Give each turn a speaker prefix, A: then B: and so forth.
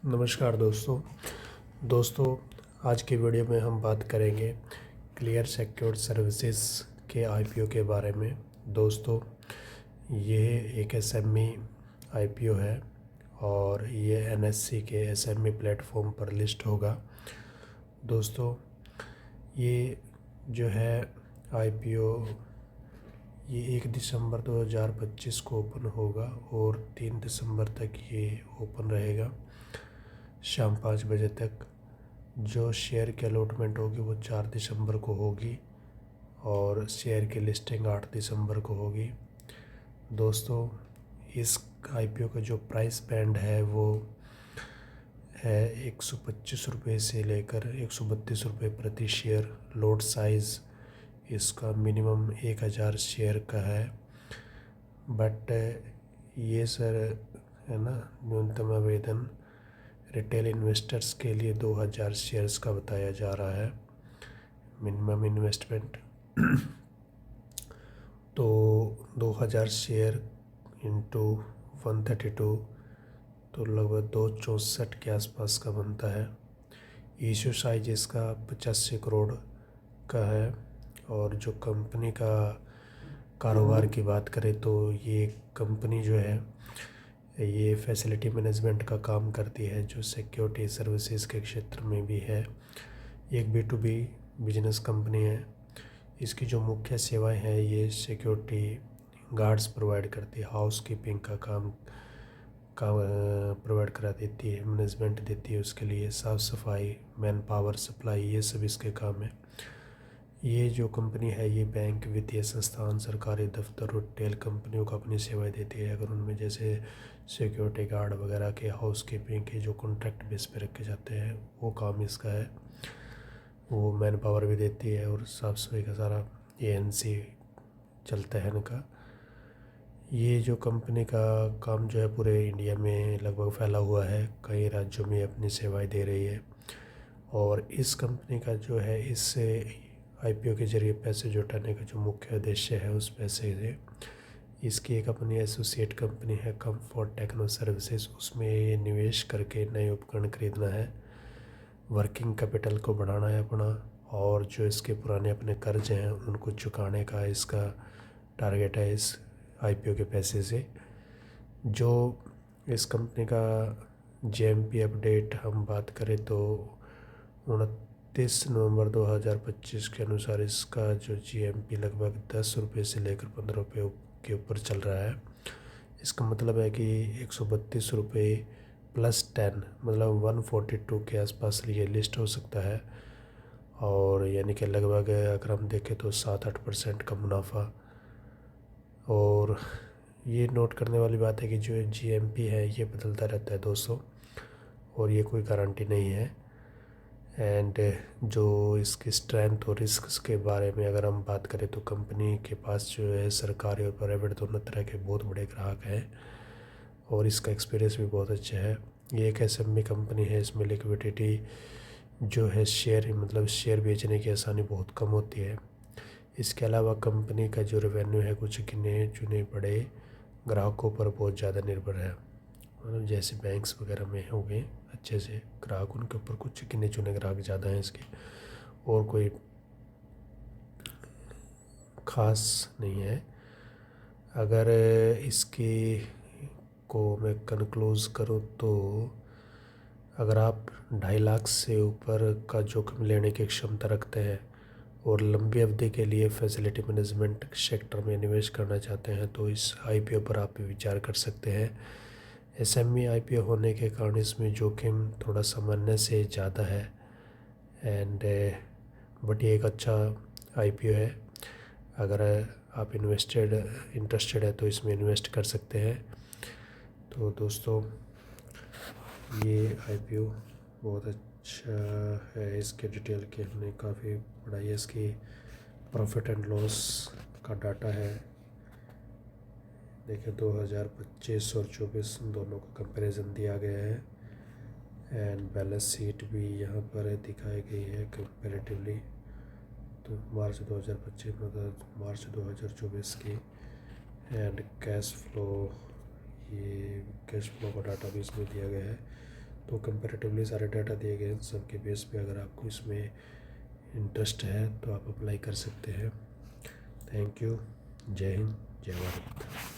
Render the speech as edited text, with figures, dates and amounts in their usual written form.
A: नमस्कार दोस्तों आज की वीडियो में हम बात करेंगे क्लियर सिक्योर्ड सर्विसेज के आईपीओ के बारे में। दोस्तों, ये एक एसएमई आईपीओ है और ये एनएससी के एसएमई प्लेटफॉर्म पर लिस्ट होगा। दोस्तों, ये जो है आईपीओ ये 1 दिसंबर 2025 को ओपन होगा और 3 दिसंबर तक ये ओपन रहेगा शाम 5 बजे तक। जो शेयर की अलॉटमेंट होगी वो 4 दिसंबर को होगी और शेयर की लिस्टिंग 8 दिसंबर को होगी। दोस्तों, इस आईपीओ का जो प्राइस बैंड है वो है 125 रुपये से लेकर 132 रुपये प्रति शेयर। लोट साइज़ इसका मिनिमम 1000 शेयर का है, बट ये सर है ना न्यूनतम आवेदन रिटेल इन्वेस्टर्स के लिए 2000 शेयर्स का बताया जा रहा है मिनिमम इन्वेस्टमेंट। तो 2000 शेयर इंटू 132 तो लगभग 264 के आसपास का बनता है। इशू साइज इसका 85 करोड़ का है। और जो कंपनी का कारोबार की बात करें तो ये कंपनी जो है ये फैसिलिटी मैनेजमेंट का काम करती है, जो सिक्योरिटी सर्विसेज के क्षेत्र में भी है। एक B2B बिजनेस कंपनी है। इसकी जो मुख्य सेवाएं हैं ये सिक्योरिटी गार्ड्स प्रोवाइड करती है, हाउस कीपिंग का काम प्रोवाइड करा देती है, मैनेजमेंट देती है, उसके लिए साफ़ सफाई, मैन पावर सप्लाई, ये सब इसके काम है। ये जो कंपनी है ये बैंक, वित्तीय संस्थान, सरकारी दफ्तर और रिटेल कंपनियों को अपनी सेवाएं देती है। अगर उनमें जैसे सिक्योरिटी गार्ड वगैरह के, हाउस कीपिंग के जो कॉन्ट्रैक्ट बेस पे रखे जाते हैं वो काम इसका है। वो मैन पावर भी देती है और साफ़ सफाई का सारा एएनसी चलता है इनका। ये जो कंपनी का काम जो है पूरे इंडिया में लगभग फैला हुआ है, कई राज्यों में अपनी सेवाएं दे रही है। और इस कंपनी का जो है इससे आईपीओ के जरिए पैसे जुटाने का जो मुख्य उद्देश्य है, उस पैसे से इसकी एक अपनी एसोसिएट कंपनी है कंफर्ट टेक्नो सर्विसेज, उसमें ये निवेश करके नए उपकरण खरीदना है, वर्किंग कैपिटल को बढ़ाना है अपना, और जो इसके पुराने अपने कर्ज हैं उनको चुकाने का इसका टारगेट है इस आईपीओ के पैसे से। जो इस कंपनी का जेएमपी अपडेट हम बात करें तो 29 नवंबर 2025 के अनुसार इसका जो जीएमपी लगभग 10 रुपये से लेकर 15 रुपये के ऊपर चल रहा है। इसका मतलब है कि 132 रुपये प्लस 10 मतलब 142 के आसपास ये लिस्ट हो सकता है। और यानी कि लगभग अगर हम देखें तो 7-8% का मुनाफा। और ये नोट करने वाली बात है कि जो जीएमपी है ये बदलता रहता है दोस्तों, और ये कोई गारंटी नहीं है। एंड जो इसकी स्ट्रेंथ और रिस्क के बारे में अगर हम बात करें तो कंपनी के पास जो है सरकारी और प्राइवेट दोनों तरह के बहुत बड़े ग्राहक हैं और इसका एक्सपीरियंस भी बहुत अच्छा है। ये एक एसएमई कंपनी है, इसमें लिक्विडिटी जो है शेयर मतलब शेयर बेचने की आसानी बहुत कम होती है। इसके अलावा कंपनी का जो रेवेन्यू है कुछ गिने चुने बड़े ग्राहकों पर बहुत ज़्यादा निर्भर है, मतलब जैसे बैंक्स वगैरह में हो गए अच्छे से ग्राहक, उनके ऊपर कुछ गिने चुने ग्राहक ज़्यादा हैं इसके, और कोई ख़ास नहीं है। अगर इसकी को मैं कंक्लूज़ करूँ तो अगर आप 2.5 लाख से ऊपर का जोखिम लेने की क्षमता रखते हैं और लंबी अवधि के लिए फैसिलिटी मैनेजमेंट सेक्टर में निवेश करना चाहते हैं तो इस आईपीओ पर आप विचार कर सकते हैं। एसएमई आईपीओ होने के कारण इसमें जोखिम थोड़ा सामान्य से ज़्यादा है एंड बट ये एक अच्छा आईपीओ है। अगर आप इंटरेस्टेड है तो इसमें इन्वेस्ट कर सकते हैं। तो दोस्तों, ये आईपीओ बहुत अच्छा है। इसके डिटेल के हमने काफ़ी पढ़ाई है, इसकी प्रॉफिट एंड लॉस का डाटा है। देखिए 2025 और 24 दोनों का कंपैरिजन दिया गया है एंड बैलेंस शीट भी यहाँ पर दिखाई गई है कंपैरेटिवली। तो मार्च 2025 मतलब मार्च 2024 की एंड कैश फ्लो, ये कैश फ्लो का डाटा भी इसमें दिया गया है। तो कंपैरेटिवली सारे डाटा दिए गए हैं, सबके बेस पे अगर आपको इसमें इंटरेस्ट है तो आप अप्लाई कर सकते हैं। Thank you. जय हिंद, जय भारत।